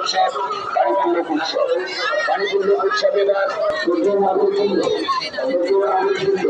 উৎসব বাড়িপুর লোক উৎসব। বাড়িপুর লোক উৎসবের প্রচুর মানুষ ছিল, প্রচুর মানুষ ছিল।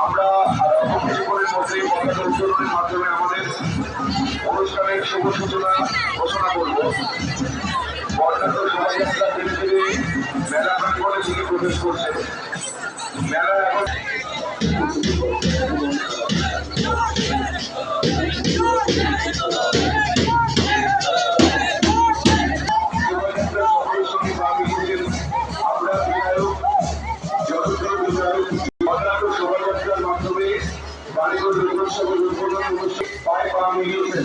আমরা কিছুক্ষণের মধ্যেই পতাকা উত্তোলনের মাধ্যমে আমাদের অনুষ্ঠানের শুভ সূচনা ঘোষণা করব। বর্ণাঢ্য শোভাযাত্রা ধীরে ধীরে মেলা প্রাঙ্গণে দিকে প্রবেশ করছে। মেলা এখন শোভাযাত্রার মাধ্যমে বাড়িঘর উৎসবের উদ্বোধন অনুষ্ঠান পায়ে পা মিলিয়েছেন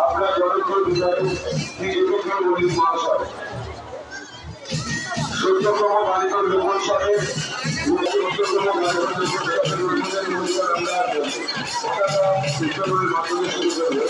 আপনার জনপ্রিয় বিধায়ক শ্রী যোগেন্দ্র মল্লিক মহাশয়। ১৭তম বাড়িঘর লোকোৎসবের উদ্বোধনের মাধ্যমে শুরু করবে।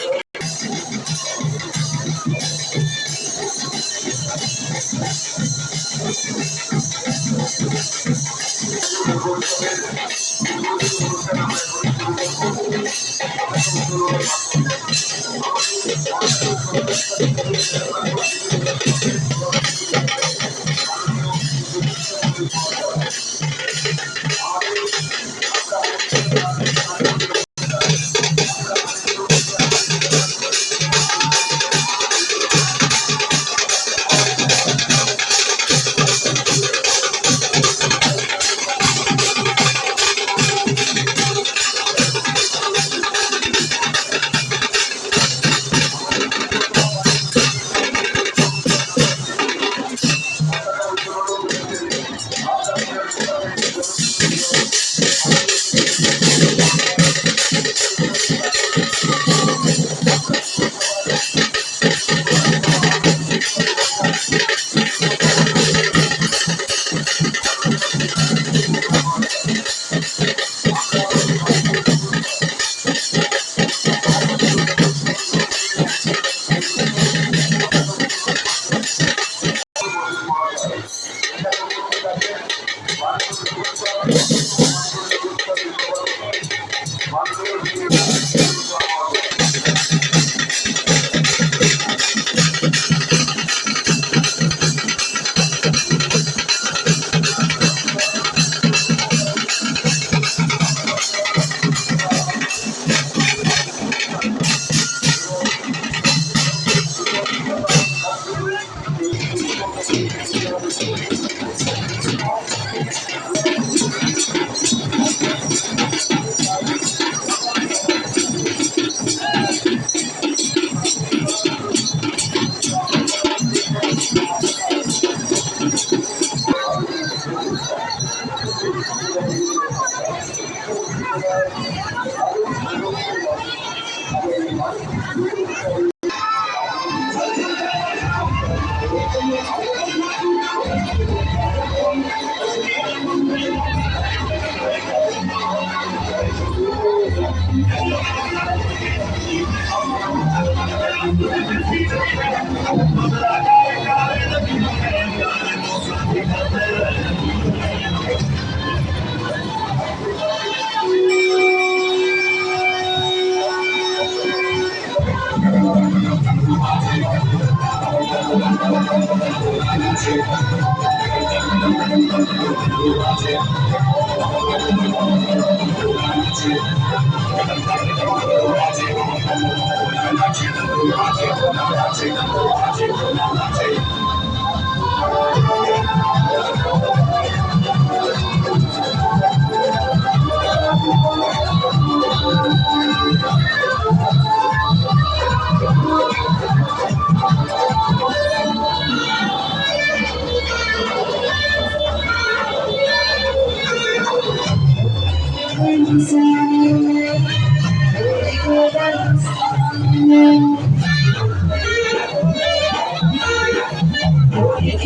আছে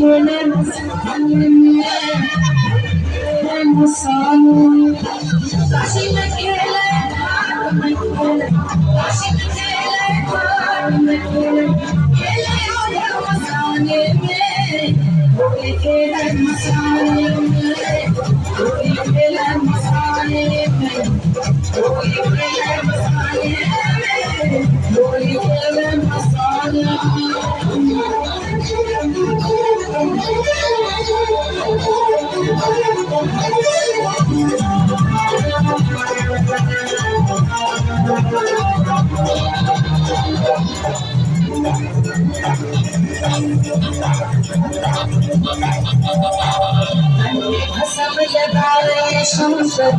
खेले मसाले में मसाले काशी में खेले घाट में खेले काशी में खेले घाट में खेले खेले उधर मसाले में होली खेले मसाले में होली खेले मसाले में होली खेले मसाले में होली खेले मसाले सब लगाए शंकर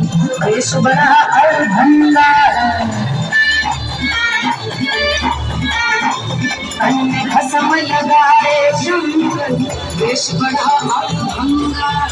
देश बड़ा और भंडार खसम लगाए शंकर देश बड़ा और भंडार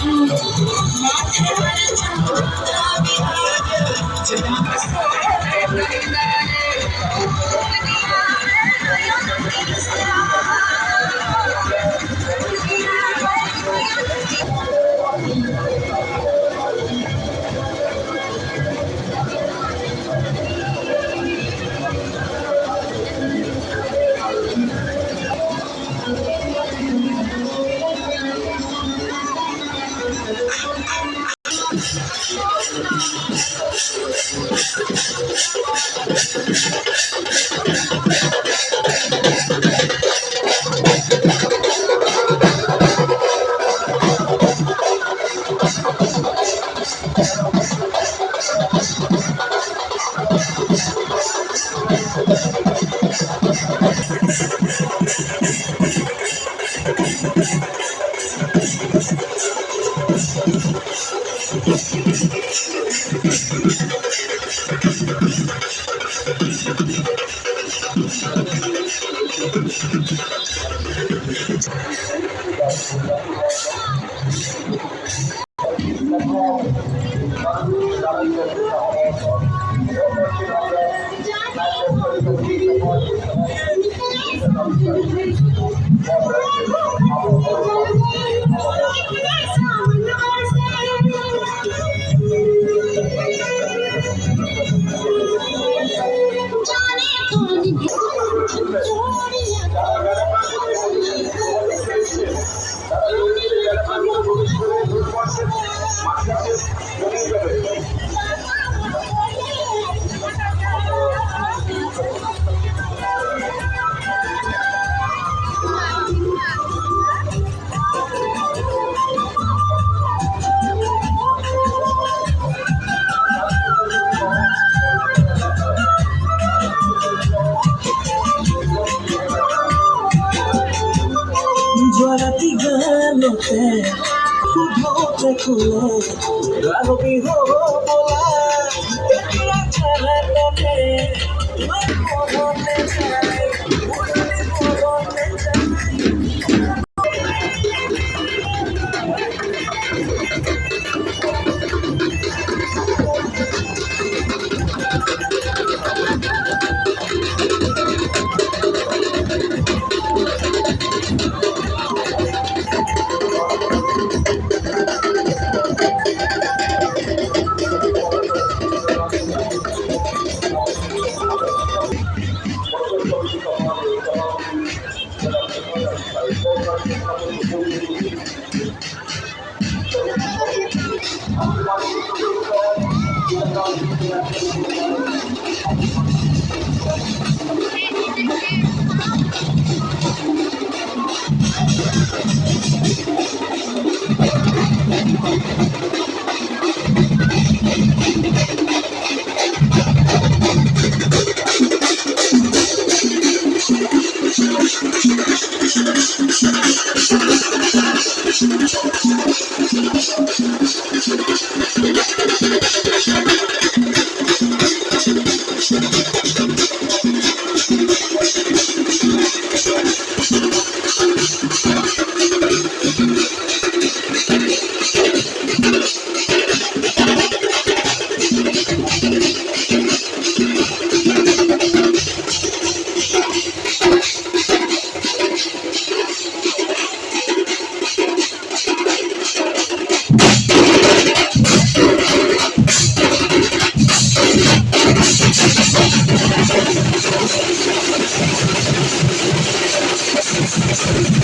জ্বলতি গানতে ধোতে খুলে রাগবি হো বলা তেরা ছাড়াতে মরতে চাই মরতে চাই Thank